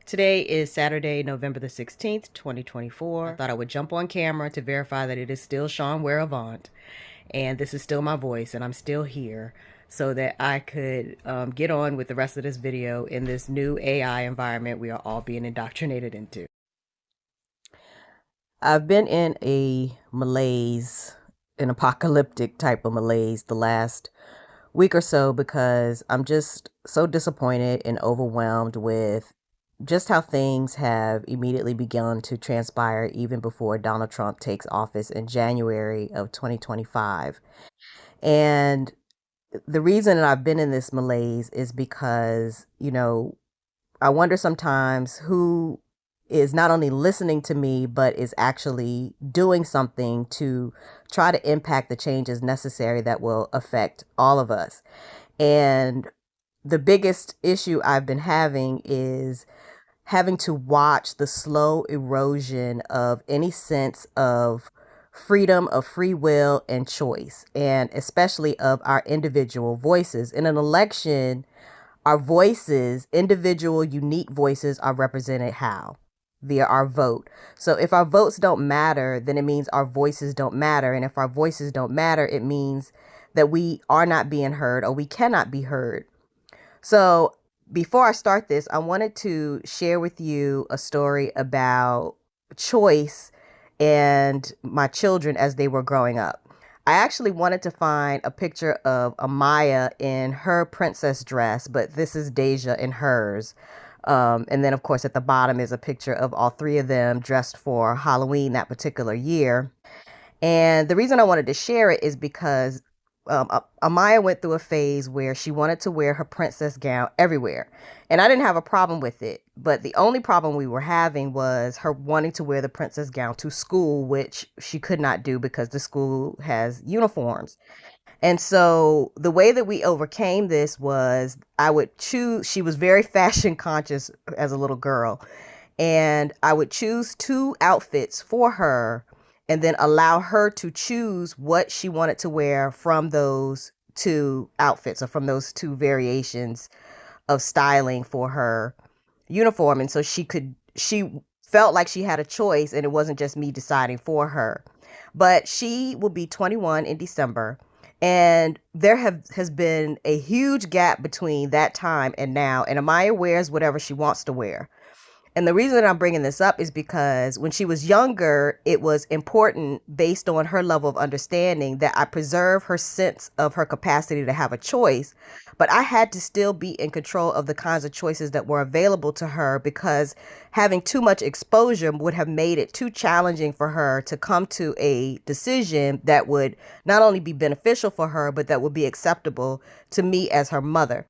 Today is Saturday, November the 16th, 2024. I thought I would jump on camera to verify that it is still Sean Ware-Avant, and this is still my voice, and I'm still here so that I could get on with the rest of this video in this new AI environment we are all being indoctrinated into. I've been in a malaise, an apocalyptic type of malaise the last week or so because I'm just so disappointed and overwhelmed with just how things have immediately begun to transpire even before Donald Trump takes office in January of 2025. And the reason that I've been in this malaise is because, I wonder sometimes who is not only listening to me, but is actually doing something to try to impact the changes necessary that will affect all of us. And the biggest issue I've been having is having to watch the slow erosion of any sense of freedom, of free will and choice, and especially of our individual voices. In an election, our voices, individual, unique voices, are represented how? Via our vote. So if our votes don't matter, then it means our voices don't matter. And if our voices don't matter, it means that we are not being heard or we cannot be heard. So before I start this, I wanted to share with you a story about choice and my children as they were growing up. I actually wanted to find a picture of Amaya in her princess dress, but this is Deja in hers. And then, of course, at the bottom is a picture of all three of them dressed for Halloween that particular year. And the reason I wanted to share it is because Amaya went through a phase where she wanted to wear her princess gown everywhere. And I didn't have a problem with it. But the only problem we were having was her wanting to wear the princess gown to school, which she could not do because the school has uniforms. And so the way that we overcame this was I would choose, she was very fashion conscious as a little girl. And I would choose two outfits for her and then allow her to choose what she wanted to wear from those two outfits or from those two variations of styling for her uniform. And so she felt like she had a choice and it wasn't just me deciding for her. But she will be 21 in December. And there has been a huge gap between that time and now. And Amaya wears whatever she wants to wear. And the reason I'm bringing this up is because when she was younger, it was important based on her level of understanding that I preserve her sense of her capacity to have a choice. But I had to still be in control of the kinds of choices that were available to her because having too much exposure would have made it too challenging for her to come to a decision that would not only be beneficial for her, but that would be acceptable to me as her mother.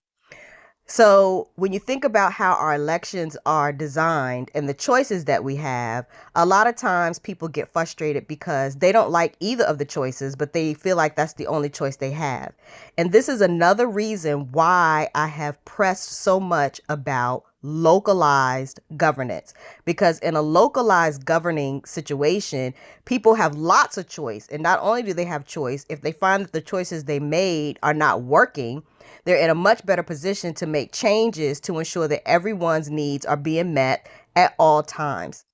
So when you think about how our elections are designed and the choices that we have, a lot of times people get frustrated because they don't like either of the choices, but they feel like that's the only choice they have. And this is another reason why I have pressed so much about localized governance, because in a localized governing situation, people have lots of choice. And not only do they have choice, if they find that the choices they made are not working, they're in a much better position to make changes to ensure that everyone's needs are being met at all times.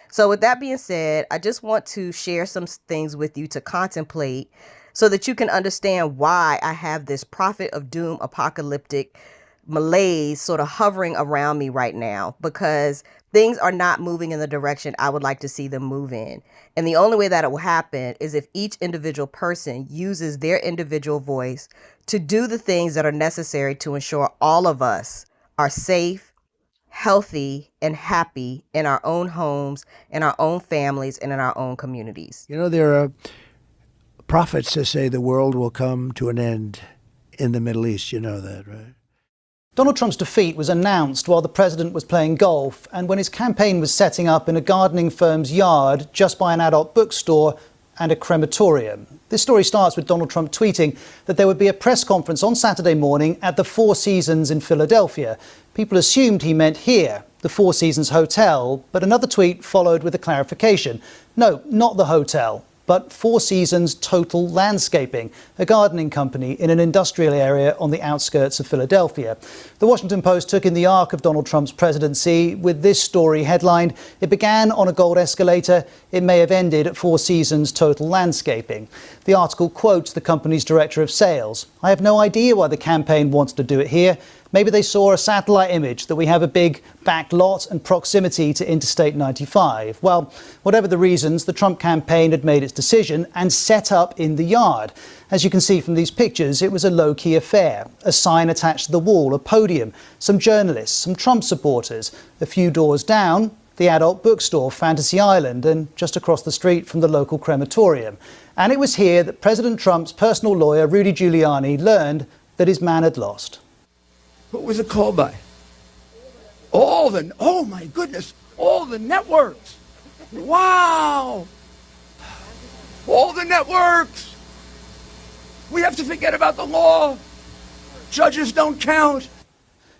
So with that being said, I just want to share some things with you to contemplate so that you can understand why I have this prophet of doom apocalyptic malaise sort of hovering around me right now, because things are not moving in the direction I would like to see them move in. And the only way that it will happen is if each individual person uses their individual voice to do the things that are necessary to ensure all of us are safe, healthy, and happy in our own homes, in our own families, and in our own communities. You know, there are prophets that say the world will come to an end in the Middle East. You know that, right? Donald Trump's defeat was announced while the president was playing golf and when his campaign was setting up in a gardening firm's yard just by an adult bookstore and a crematorium. This story starts with Donald Trump tweeting that there would be a press conference on Saturday morning at the Four Seasons in Philadelphia. People assumed he meant here, the Four Seasons Hotel, but another tweet followed with a clarification. No, not the hotel, but Four Seasons Total Landscaping, a gardening company in an industrial area on the outskirts of Philadelphia. The Washington Post took in the arc of Donald Trump's presidency with this story headlined, "It began on a gold escalator. It may have ended at Four Seasons Total Landscaping." The article quotes the company's director of sales. "I have no idea why the campaign wants to do it here. Maybe they saw a satellite image that we have a big back lot and proximity to Interstate 95. Well, whatever the reasons, the Trump campaign had made its decision and set up in the yard. As you can see from these pictures, it was a low-key affair. A sign attached to the wall, a podium, some journalists, some Trump supporters. A few doors down, the adult bookstore, Fantasy Island, and just across the street from the local crematorium. And it was here that President Trump's personal lawyer, Rudy Giuliani, learned that his man had lost. What was it called by? Oh my goodness, all the networks. Wow. All the networks. We have to forget about the law. Judges don't count.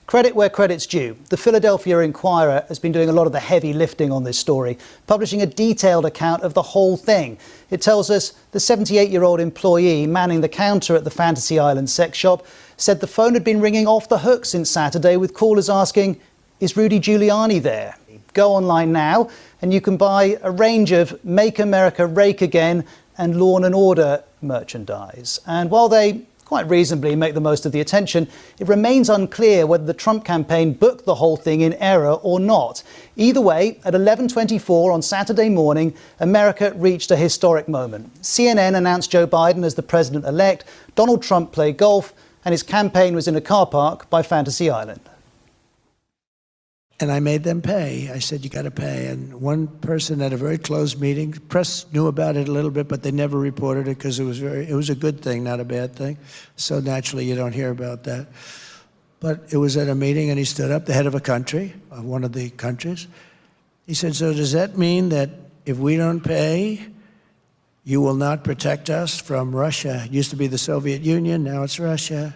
Credit where credit's due. The Philadelphia Inquirer has been doing a lot of the heavy lifting on this story, publishing a detailed account of the whole thing. It tells us the 78-year-old employee manning the counter at the Fantasy Island sex shop said the phone had been ringing off the hook since Saturday, with callers asking, "Is Rudy Giuliani there?" Go online now and you can buy a range of Make America Rake Again and Law and Order merchandise. And while they quite reasonably make the most of the attention, it remains unclear whether the Trump campaign booked the whole thing in error or not. Either way, at 11:24 on Saturday morning, America reached a historic moment. CNN announced Joe Biden as the president-elect, Donald Trump played golf, and his campaign was in a car park by Fantasy Island. And I made them pay. I said, you got to pay. And one person at a very closed meeting, press knew about it a little bit, but they never reported it because it was a good thing, not a bad thing. So naturally, you don't hear about that. But it was at a meeting, and he stood up, the head of a country, of one of the countries. He said, so does that mean that if we don't pay, you will not protect us from Russia? It used to be the Soviet Union, now it's Russia.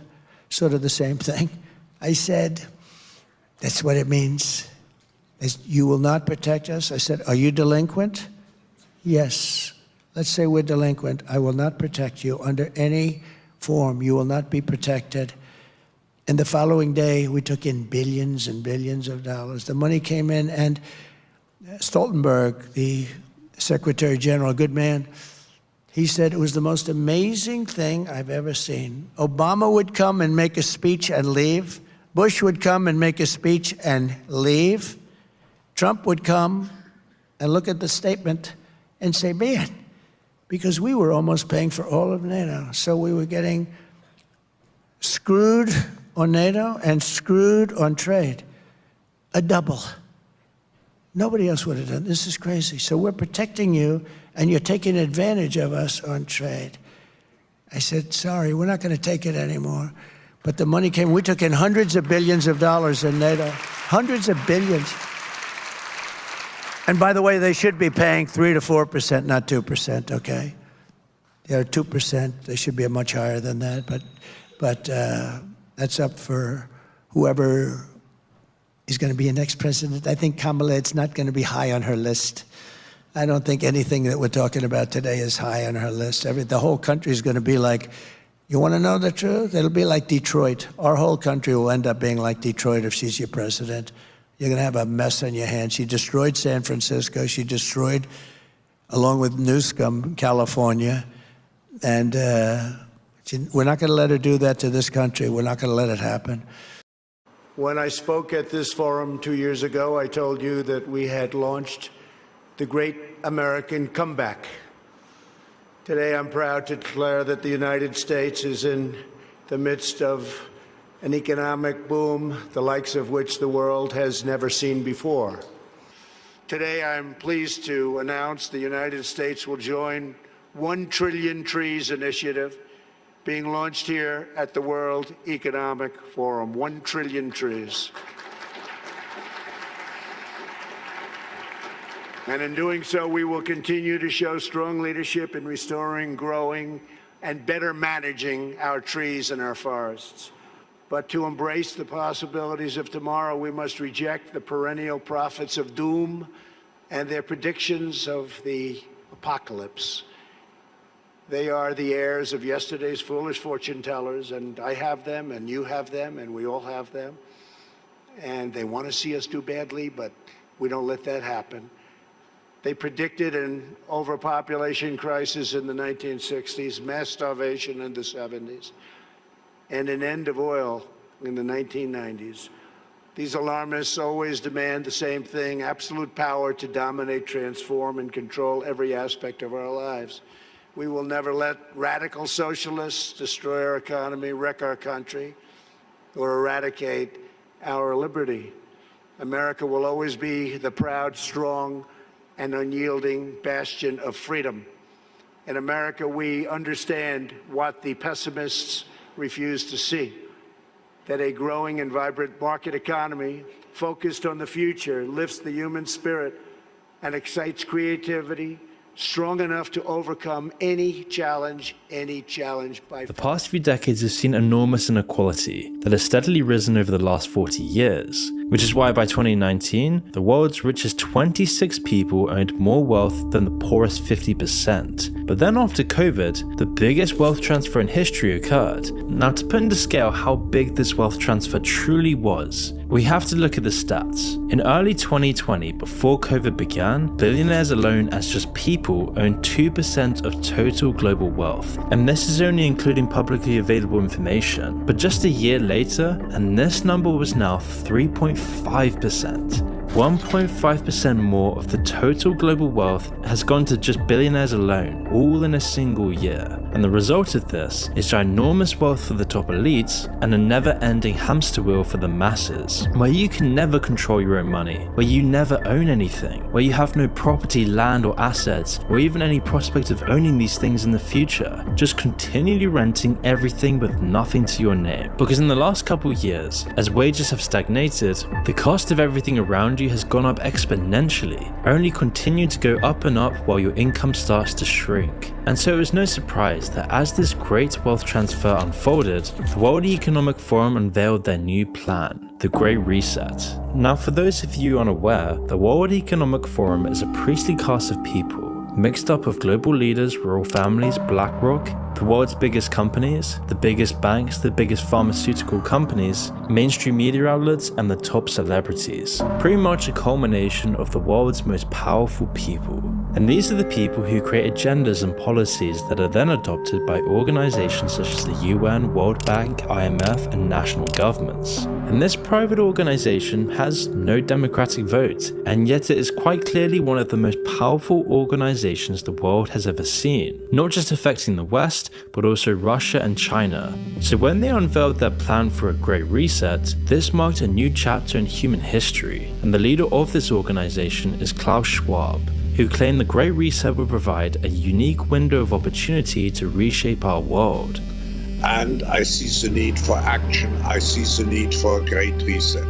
Sort of the same thing. I said, that's what it means. You will not protect us? I said, are you delinquent? Yes. Let's say we're delinquent. I will not protect you under any form. You will not be protected. And the following day, we took in billions and billions of dollars. The money came in, and Stoltenberg, the Secretary General, a good man, he said it was the most amazing thing I've ever seen. Obama would come and make a speech and leave. Bush would come and make a speech and leave. Trump would come and look at the statement and say, man, because we were almost paying for all of NATO. So we were getting screwed on NATO and screwed on trade. A double. Nobody else would have done. This is crazy. So we're protecting you, and you're taking advantage of us on trade. I said, sorry, we're not going to take it anymore. But the money came. We took in hundreds of billions of dollars in NATO. Hundreds of billions. And by the way, they should be paying 3 to 4%, not 2%, okay? They're 2%. They should be much higher than that. But that's up for whoever is going to be the next president. I think Kamala, it's not going to be high on her list. I don't think anything that we're talking about today is high on her list. The whole country is going to be like, you want to know the truth? It'll be like Detroit. Our whole country will end up being like Detroit if she's your president. You're going to have a mess on your hands. She destroyed San Francisco. She destroyed, along with Newsom, California. And we're not going to let her do that to this country. We're not going to let it happen. When I spoke at this forum 2 years ago, I told you that we had launched the great American comeback. Today, I'm proud to declare that the United States is in the midst of an economic boom, the likes of which the world has never seen before. Today, I'm pleased to announce the United States will join 1 Trillion Trees initiative being launched here at the World Economic Forum. 1 trillion trees. And in doing so, we will continue to show strong leadership in restoring, growing, and better managing our trees and our forests. But to embrace the possibilities of tomorrow, we must reject the perennial prophets of doom and their predictions of the apocalypse. They are the heirs of yesterday's foolish fortune tellers, and I have them, and you have them, and we all have them. And they want to see us do badly, but we don't let that happen. They predicted an overpopulation crisis in the 1960s, mass starvation in the 70s, and an end of oil in the 1990s. These alarmists always demand the same thing: absolute power to dominate, transform, and control every aspect of our lives. We will never let radical socialists destroy our economy, wreck our country, or eradicate our liberty. America will always be the proud, strong, and unyielding bastion of freedom. In America, we understand what the pessimists refuse to see: that a growing and vibrant market economy focused on the future lifts the human spirit and excites creativity, strong enough to overcome any challenge by The past few decades have seen enormous inequality that has steadily risen over the last 40 years, which is why by 2019, the world's richest 26 people owned more wealth than the poorest 50%. But then after COVID, the biggest wealth transfer in history occurred. Now, to put into scale how big this wealth transfer truly was, we have to look at the stats. In early 2020, before COVID began, billionaires alone as just people owned 2% of total global wealth, and this is only including publicly available information. But just a year later, and this number was now 3.5%. 1.5% more of the total global wealth has gone to just billionaires alone, all in a single year. And the result of this is ginormous wealth for the top elites and a never-ending hamster wheel for the masses, where you can never control your own money, where you never own anything, where you have no property, land or assets, or even any prospect of owning these things in the future, just continually renting everything with nothing to your name. Because in the last couple years, as wages have stagnated, the cost of everything around you has gone up exponentially, only continue to go up and up while your income starts to shrink. And so it was no surprise that as this great wealth transfer unfolded, the World Economic Forum unveiled their new plan, the Great Reset. Now, for those of you unaware, the World Economic Forum is a priestly caste of people mixed up of global leaders, royal families, BlackRock, the world's biggest companies, the biggest banks, the biggest pharmaceutical companies, mainstream media outlets, and the top celebrities. Pretty much a culmination of the world's most powerful people. And these are the people who create agendas and policies that are then adopted by organizations such as the UN, World Bank, IMF, and national governments. And this private organization has no democratic vote, and yet it is quite clearly one of the most powerful organizations the world has ever seen, not just affecting the West, but also Russia and China. So when they unveiled their plan for a Great Reset, this marked a new chapter in human history, and the leader of this organization is Klaus Schwab, who claimed the Great Reset would provide a unique window of opportunity to reshape our world. And I see the need for action. I see the need for a Great Reset.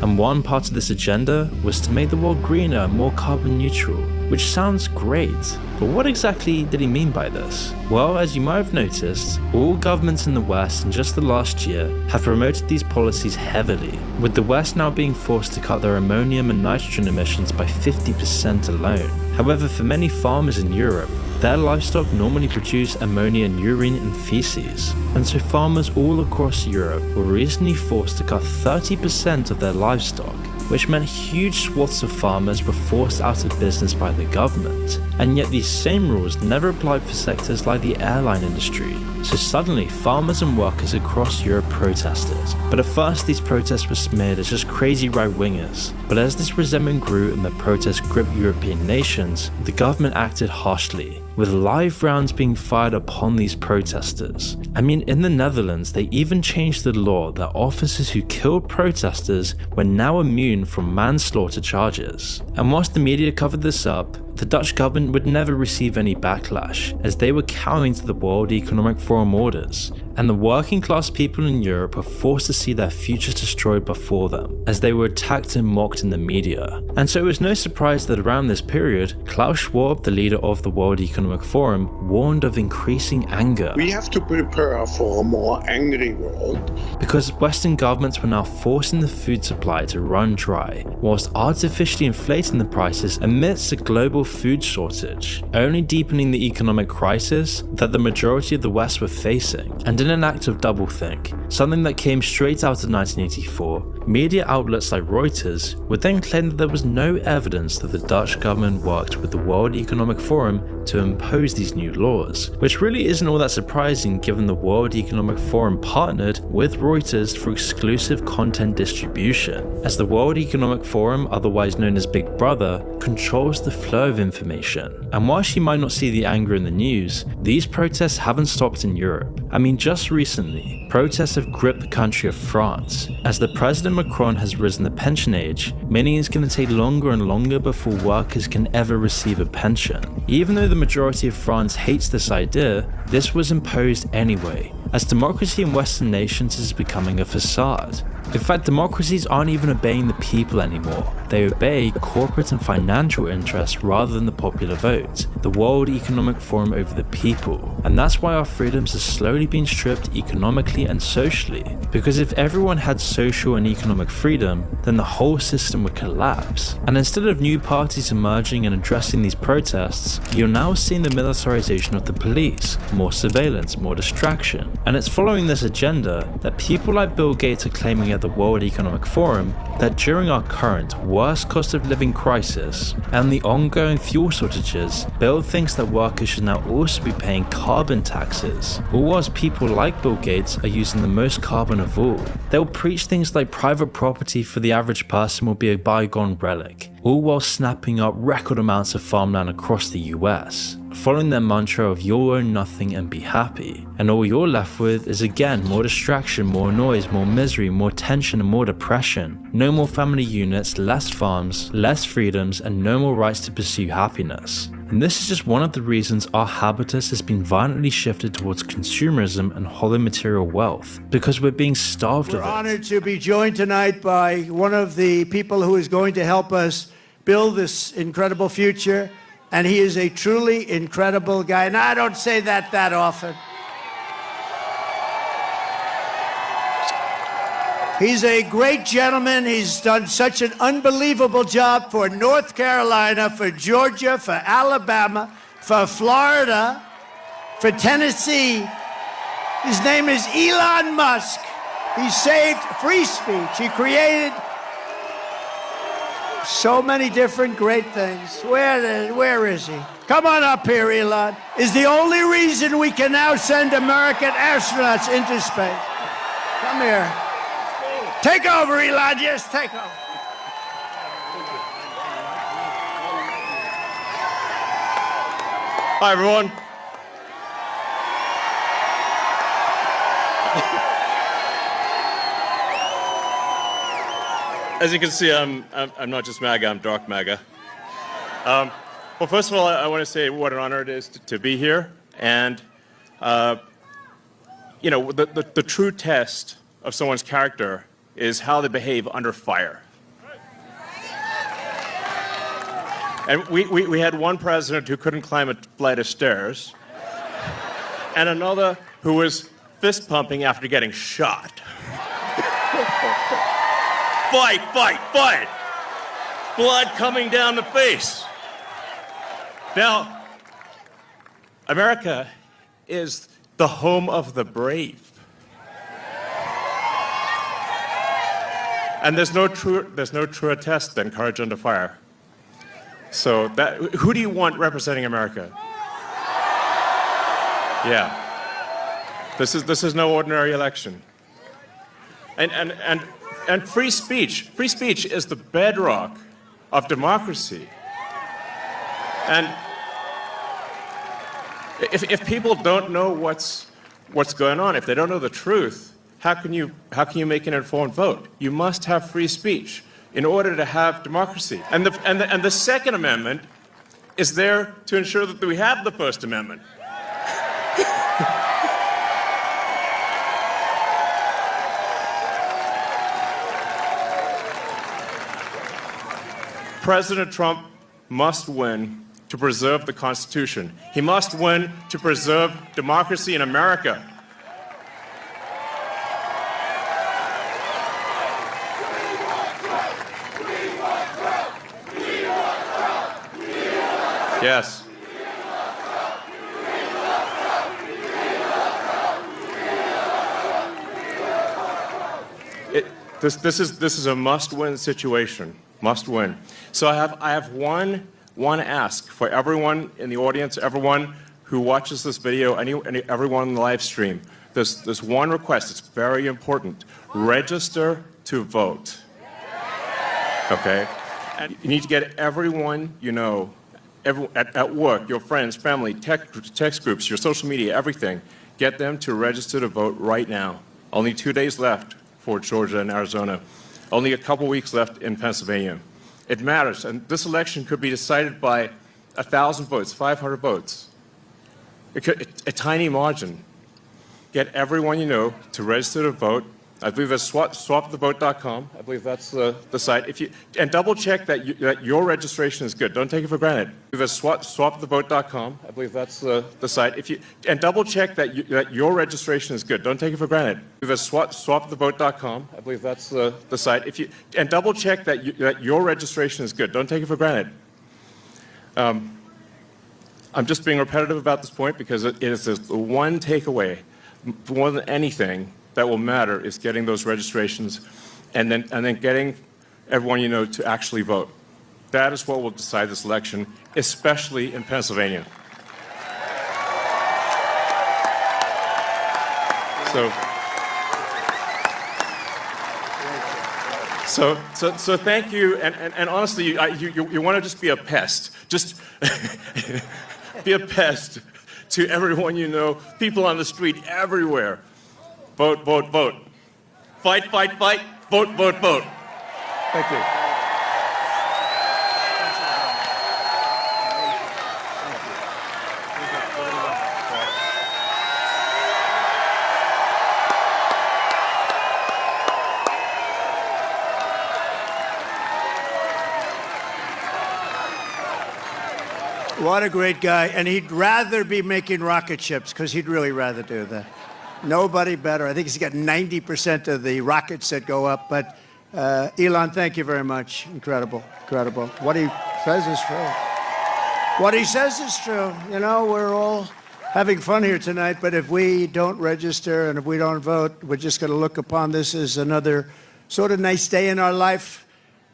And one part of this agenda was to make the world greener, more carbon neutral, which sounds great. But what exactly did he mean by this? Well, as you might have noticed, all governments in the West in just the last year have promoted these policies heavily, with the West now being forced to cut their ammonium and nitrogen emissions by 50% alone. However, for many farmers in Europe, their livestock normally produce ammonia and urine and feces, and so farmers all across Europe were recently forced to cut 30% of their livestock, which meant huge swaths of farmers were forced out of business by the government. And yet these same rules never applied for sectors like the airline industry. So suddenly farmers and workers across Europe protested. But at first these protests were smeared as just crazy right-wingers. But as this resentment grew and the protests gripped European nations, the government acted harshly, with live rounds being fired upon these protesters. I mean, in the Netherlands, they even changed the law that officers who killed protesters were now immune from manslaughter charges. And whilst the media covered this up, the Dutch government would never receive any backlash, as they were cowing to the World Economic Forum orders, and the working class people in Europe were forced to see their futures destroyed before them, as they were attacked and mocked in the media. And so it was no surprise that around this period, Klaus Schwab, the leader of the World Economic Forum, warned of increasing anger. We have to prepare for a more angry world. Because Western governments were now forcing the food supply to run dry, whilst artificially inflating the prices amidst a global global food shortage, only deepening the economic crisis that the majority of the West were facing. And in an act of doublethink, something that came straight out of 1984, media outlets like Reuters would then claim that there was no evidence that the Dutch government worked with the World Economic Forum to impose these new laws, which really isn't all that surprising given the World Economic Forum partnered with Reuters for exclusive content distribution, as the World Economic Forum, otherwise known as Big Brother, controls the flow of information. And whilst you might not see the anger in the news, these protests haven't stopped in Europe. I mean, just recently, protests have gripped the country of France, as the President Macron has risen the pension age, meaning it's going to take longer and longer before workers can ever receive a pension. Even though the majority of France hates this idea, this was imposed anyway, as democracy in Western nations is becoming a facade. In fact, democracies aren't even obeying the people anymore. They obey corporate and financial interests rather than the popular vote, the World Economic Forum over the people. And that's why our freedoms are slowly being stripped economically and socially. Because if everyone had social and economic freedom, then the whole system would collapse. And instead of new parties emerging and addressing these protests, you're now seeing the militarization of the police, more surveillance, more distraction. And it's following this agenda that people like Bill Gates are claiming at the World Economic Forum that during our current worst cost of living crisis and the ongoing fuel shortages, Bill thinks that workers should now also be paying carbon taxes, all whilst people like Bill Gates are using the most carbon of all. They'll preach things like private property for the average person will be a bygone relic, all while snapping up record amounts of farmland across the US, following their mantra of you'll own nothing and be happy. And all you're left with is again more distraction, more noise, more misery, more tension and more depression. No more family units, less farms, less freedoms, and no more rights to pursue happiness. And this is just one of the reasons our habitus has been violently shifted towards consumerism and hollow material wealth, because we're being starved of it. We're honored to be joined tonight by one of the people who is going to help us build this incredible future. And he is a truly incredible guy. And I don't say that often. He's a great gentleman. He's done such an unbelievable job for North Carolina, for Georgia, for Alabama, for Florida, for Tennessee. His name is Elon Musk. He saved free speech. He created so many different great things. Where is he? Come on up here, Elon. Is the only reason we can now send American astronauts into space. Come here. Take over, Elon. Yes, take over. Hi, everyone. As you can see, I'm not just MAGA, I'm dark MAGA. Well, first of all, I want to say what an honor it is to be here. And, you know, the true test of someone's character is how they behave under fire. And we had one president who couldn't climb a flight of stairs, and another who was fist pumping after getting shot. Fight, fight, fight! Blood coming down the face. Now, America is the home of the brave. And there's no truer test than courage under fire. So who do you want representing America? Yeah. This is no ordinary election. And free speech is the bedrock of democracy. And if people don't know what's going on, if they don't know the truth, how can you make an informed vote? You must have free speech in order to have democracy. And the Second Amendment is there to ensure that we have the First Amendment. President Trump must win to preserve the Constitution. He must win to preserve democracy in America. Yes. This is a must-win situation. Must win. So I have one ask for everyone in the audience, everyone who watches this video, everyone in the live stream. There's one request. It's very important. Register to vote. Okay? And you need to get everyone you know, at work, your friends, family, text groups, your social media, everything. Get them to register to vote right now. Only 2 days left for Georgia and Arizona. Only a couple weeks left in Pennsylvania. It matters, and this election could be decided by 1,000 votes, 500 votes. A tiny margin. Get everyone you know to register to vote. I believe that's swapthevote.com. I believe that's the site. And double check that your registration is good. Don't take it for granted. I believe that's swapthevote.com. I believe that's the site. And double check that your registration is good. Don't take it for granted. I believe that's swapthevote.com. I believe that's the site. And double check that your registration is good. Don't take it for granted. I'm just being repetitive about this point because it is the one takeaway, more than anything, that will matter is getting those registrations and then getting everyone you know to actually vote. That is what will decide this election, especially in Pennsylvania. So thank you, and honestly, you want to just be a pest. Just be a pest to everyone you know, people on the street, everywhere. Vote, vote, vote. Fight, fight, fight. Vote, vote, vote. Thank you. What a great guy. And he'd rather be making rocket ships, because he'd really rather do that. Nobody better. I think he's got 90% of the rockets that go up. But Elon, thank you very much. Incredible, incredible. What he says is true. What he says is true. You know, we're all having fun here tonight, but if we don't register and if we don't vote, we're just going to look upon this as another sort of nice day in our life,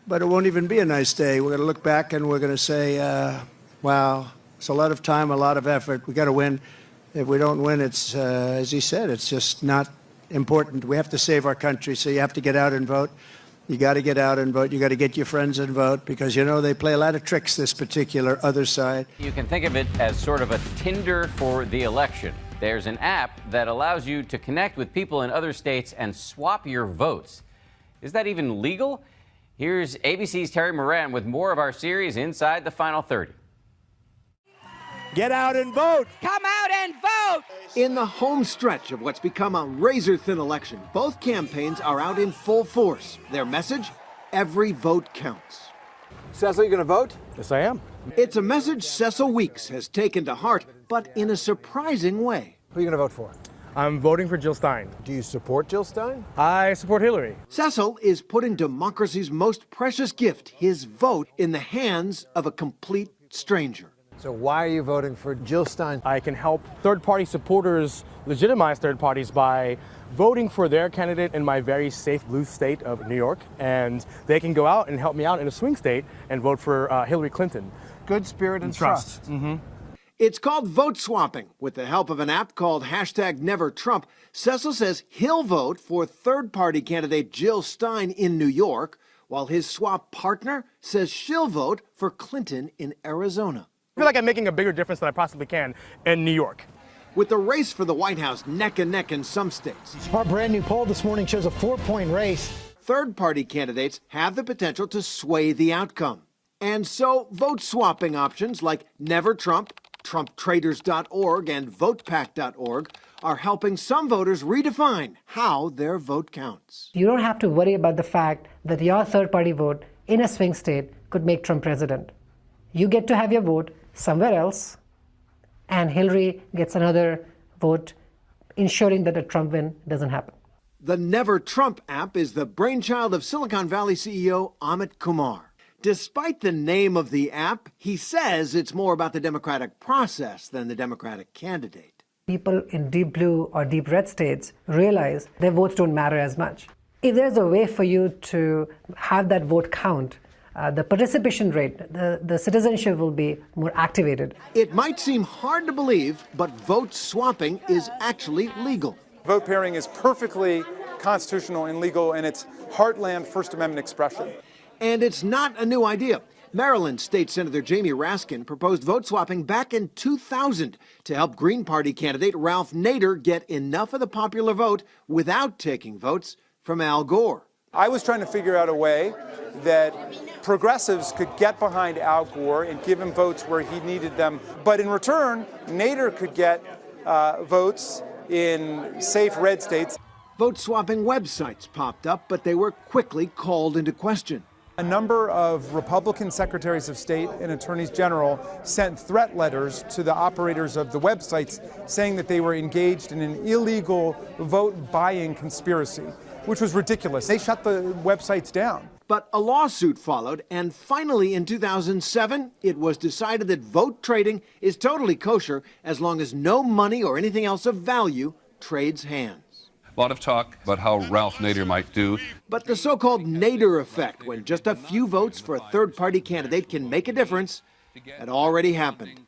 but it won't even be a nice day. We're going to look back and we're going to say, wow, it's a lot of time, a lot of effort. We got to win. If we don't win, it's, as he said, it's just not important. We have to save our country, so you have to get out and vote. You got to get out and vote. You got to get your friends and vote, because, you know, they play a lot of tricks, this particular other side. You can think of it as sort of a Tinder for the election. There's an app that allows you to connect with people in other states and swap your votes. Is that even legal? Here's ABC's Terry Moran with more of our series Inside the Final 30. Get out and vote. Come out and vote. In the home stretch of what's become a razor-thin election, both campaigns are out in full force. Their message? Every vote counts. Cecil, you going to vote? Yes, I am. It's a message Cecil Weeks has taken to heart, but in a surprising way. Who are you going to vote for? I'm voting for Jill Stein. Do you support Jill Stein? I support Hillary. Cecil is putting democracy's most precious gift, his vote, in the hands of a complete stranger. So why are you voting for Jill Stein? I can help third-party supporters legitimize third parties by voting for their candidate in my very safe blue state of New York, and they can go out and help me out in a swing state and vote for Hillary Clinton. Good spirit and trust. Mm-hmm. It's called vote swapping. With the help of an app called #NeverTrump, Cecil says he'll vote for third-party candidate Jill Stein in New York, while his swap partner says she'll vote for Clinton in Arizona. I feel like I'm making a bigger difference than I possibly can in New York. With the race for the White House neck and neck in some states, our brand new poll this morning shows a 4-point race. Third-party candidates have the potential to sway the outcome. And so vote swapping options like Never Trump, TrumpTraders.org, and VotePack.org are helping some voters redefine how their vote counts. You don't have to worry about the fact that your third-party vote in a swing state could make Trump president. You get to have your vote somewhere else, and Hillary gets another vote, ensuring that a Trump win doesn't happen. The Never Trump app is the brainchild of Silicon Valley CEO Amit Kumar. Despite the name of the app, he says it's more about the democratic process than the Democratic candidate. People in deep blue or deep red states realize their votes don't matter as much. If there's a way for you to have that vote count, the participation rate, the citizenship will be more activated. It might seem hard to believe, but vote swapping is actually legal. Vote pairing is perfectly constitutional and legal in its heartland First Amendment expression. And it's not a new idea. Maryland State Senator Jamie Raskin proposed vote swapping back in 2000 to help Green Party candidate Ralph Nader get enough of the popular vote without taking votes from Al Gore. I was trying to figure out a way that progressives could get behind Al Gore and give him votes where he needed them. But in return, Nader could get votes in safe red states. Vote swapping websites popped up, but they were quickly called into question. A number of Republican secretaries of state and attorneys general sent threat letters to the operators of the websites saying that they were engaged in an illegal vote buying conspiracy, which was ridiculous. They shut the websites down. But a lawsuit followed, and finally in 2007, it was decided that vote trading is totally kosher as long as no money or anything else of value trades hands. A lot of talk about how Ralph Nader might do. But the so-called Nader effect, when just a few votes for a third-party candidate can make a difference, had already happened.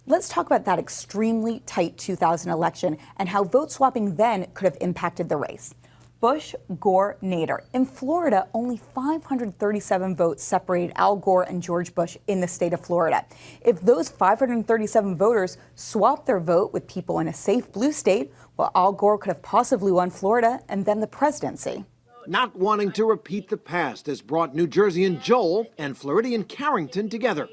Let's talk about that extremely tight 2000 election and how vote swapping then could have impacted the race. Bush, Gore, Nader. In Florida, only 537 votes separated Al Gore and George Bush in the state of Florida. If those 537 voters swapped their vote with people in a safe blue state, well, Al Gore could have possibly won Florida and then the presidency. Not wanting to repeat the past has brought New Jerseyan Joel and Floridian Carrington together.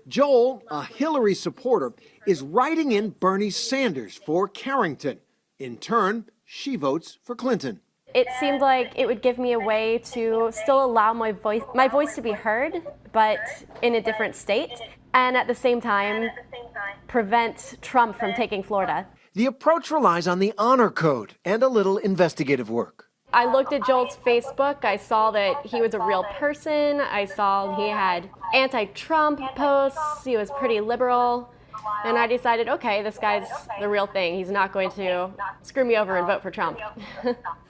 Joel, a Hillary supporter, is writing in Bernie Sanders for Carrington. In turn, she votes for Clinton. It seemed like it would give me a way to still allow my voice to be heard, but in a different state, and at the same time prevent Trump from taking Florida. The approach relies on the honor code and a little investigative work. I looked at Joel's Facebook. I saw that he was a real person. I saw he had anti-Trump posts. He was pretty liberal. And I decided, okay, this guy's the real thing. He's not going to screw me over and vote for Trump.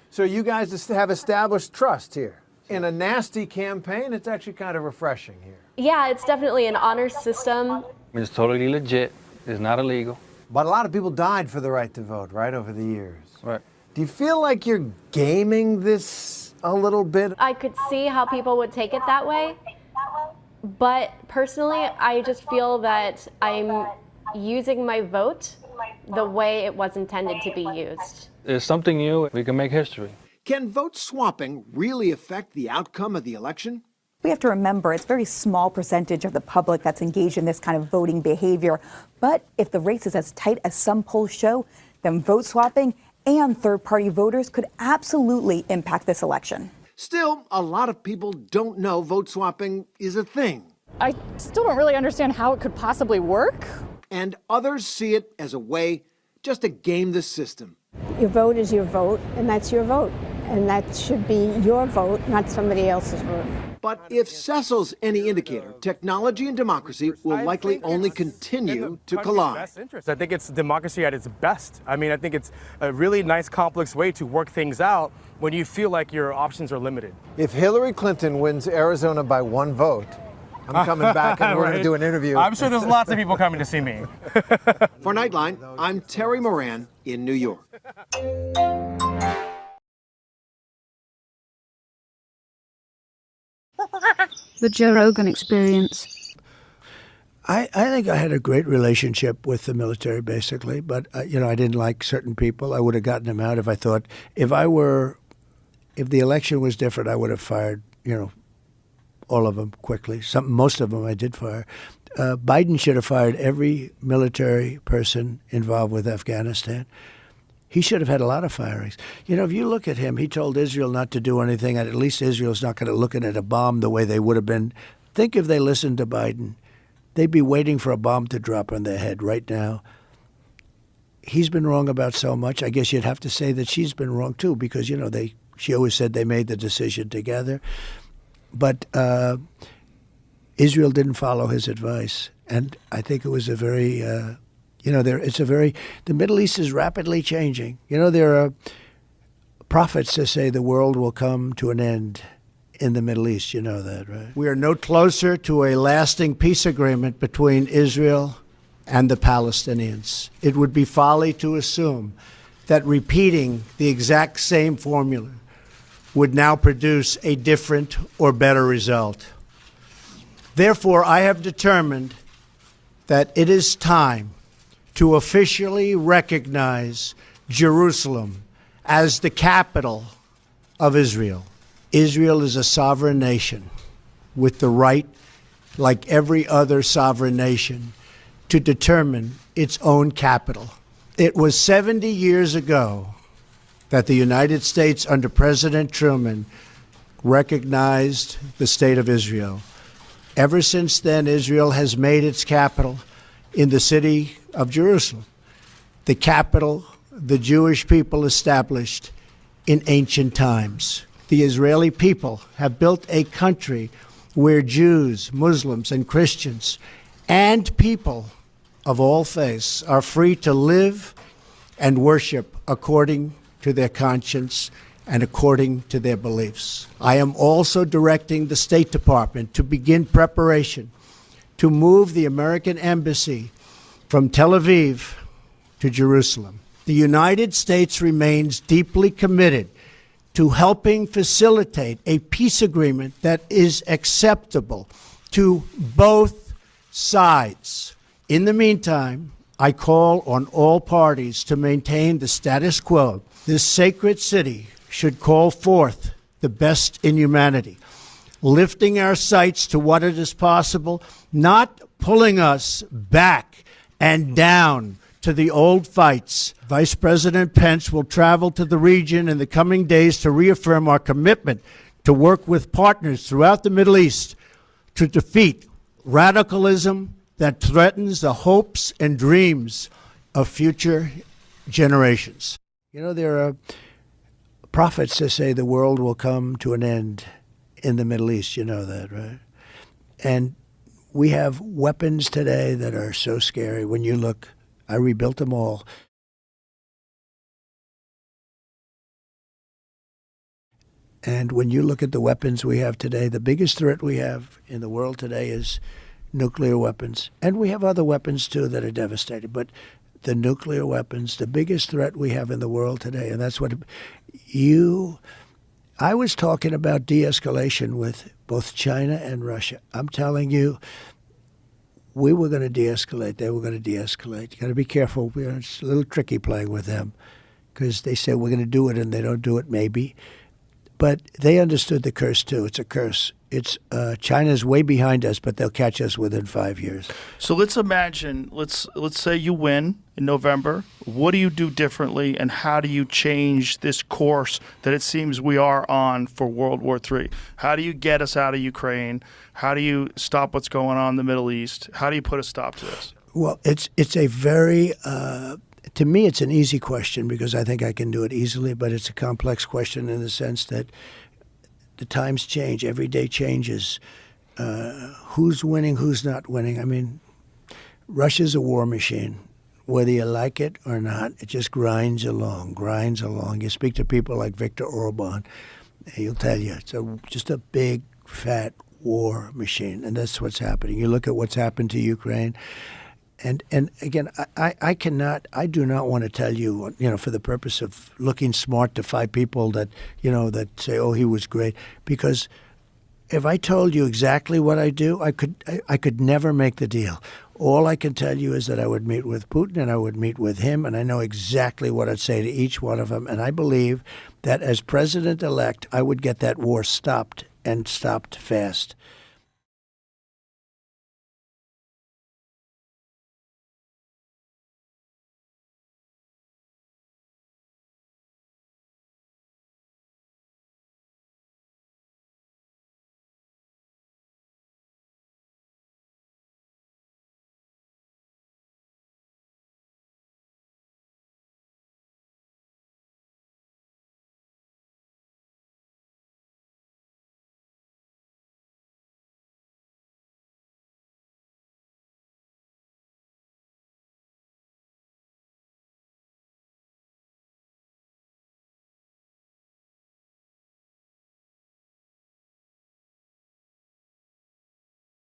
So you guys have established trust here. In a nasty campaign, it's actually kind of refreshing here. Yeah, it's definitely an honor system. It's totally legit. It's not illegal. But a lot of people died for the right to vote, right, over the years. Right. Do you feel like you're gaming this a little bit? I could see how people would take it that way. But personally, I just feel that I'm using my vote the way it was intended to be used. It's something new. We can make history. Can vote swapping really affect the outcome of the election? We have to remember it's a very small percentage of the public that's engaged in this kind of voting behavior. But if the race is as tight as some polls show, then vote swapping and third-party voters could absolutely impact this election. Still, a lot of people don't know vote swapping is a thing. I still don't really understand how it could possibly work. And others see it as a way just to game the system. Your vote is your vote, and that's your vote. And that should be your vote, not somebody else's vote. But if Cecil's any indicator, technology and democracy will likely only continue to collide. I think it's democracy at its best. I mean, I think it's a really nice, complex way to work things out when you feel like your options are limited. If Hillary Clinton wins Arizona by 1 vote, I'm coming back and we're going to do an interview. I'm sure there's lots of people coming to see me. For Nightline, I'm Terry Moran in New York. The Joe Rogan Experience. I think I had a great relationship with the military, basically. But, I didn't like certain people. I would have gotten them out if I thought, if the election was different, I would have fired, all of them quickly. Most of them I did fire. Biden should have fired every military person involved with Afghanistan. He should have had a lot of firings. If you look at him, he told Israel not to do anything, and at least Israel's not going to look at a bomb the way they would have been. Think if they listened to Biden. They'd be waiting for a bomb to drop on their head right now. He's been wrong about so much. I guess you'd have to say that she's been wrong, too, because, she always said they made the decision together. But Israel didn't follow his advice. And I think it was a very, the Middle East is rapidly changing. There are prophets that say the world will come to an end in the Middle East. You know that, right? We are no closer to a lasting peace agreement between Israel and the Palestinians. It would be folly to assume that repeating the exact same formula would now produce a different or better result. Therefore, I have determined that it is time to officially recognize Jerusalem as the capital of Israel. Israel is a sovereign nation with the right, like every other sovereign nation, to determine its own capital. It was 70 years ago that the United States, under President Truman, recognized the state of Israel. Ever since then, Israel has made its capital in the city of Jerusalem, the capital the Jewish people established in ancient times. The Israeli people have built a country where Jews, Muslims, and Christians, and people of all faiths are free to live and worship according to their conscience and according to their beliefs. I am also directing the State Department to begin preparation to move the American Embassy from Tel Aviv to Jerusalem. The United States remains deeply committed to helping facilitate a peace agreement that is acceptable to both sides. In the meantime, I call on all parties to maintain the status quo. This sacred city should call forth the best in humanity, lifting our sights to what it is possible, not pulling us back and down to the old fights. Vice President Pence will travel to the region in the coming days to reaffirm our commitment to work with partners throughout the Middle East to defeat radicalism that threatens the hopes and dreams of future generations. There are prophets that say the world will come to an end in the Middle East. You know that, right? And we have weapons today that are so scary. When you look, I rebuilt them all. And when you look at the weapons we have today, the biggest threat we have in the world today is nuclear weapons. And we have other weapons, too, that are devastating. But the nuclear weapons, the biggest threat we have in the world today, and that's what I was talking about de-escalation with both China and Russia. I'm telling you, we were going to de-escalate. They were going to de-escalate. You got to be careful. It's a little tricky playing with them because they say we're going to do it and they don't do it maybe. But they understood the curse, too. It's a curse. It's China's way behind us, but they'll catch us within 5 years. So let's imagine, let's say you win in November. What do you do differently, and how do you change this course that it seems we are on for World War III? How do you get us out of Ukraine? How do you stop what's going on in the Middle East? How do you put a stop to this? Well, it's a very to me, it's an easy question because I think I can do it easily, but it's a complex question in the sense that the times change. Every day changes. Who's winning, who's not winning? I mean, Russia's a war machine. Whether you like it or not, it just grinds along. You speak to people like Viktor Orban, he'll tell you it's just a big, fat war machine, and that's what's happening. You look at what's happened to Ukraine. And again, I do not want to tell you, for the purpose of looking smart to 5 people that, that say, oh, he was great. Because if I told you exactly what I do, I could never make the deal. All I can tell you is that I would meet with Putin and I would meet with him, and I know exactly what I'd say to each one of them. And I believe that as president-elect, I would get that war stopped and stopped fast.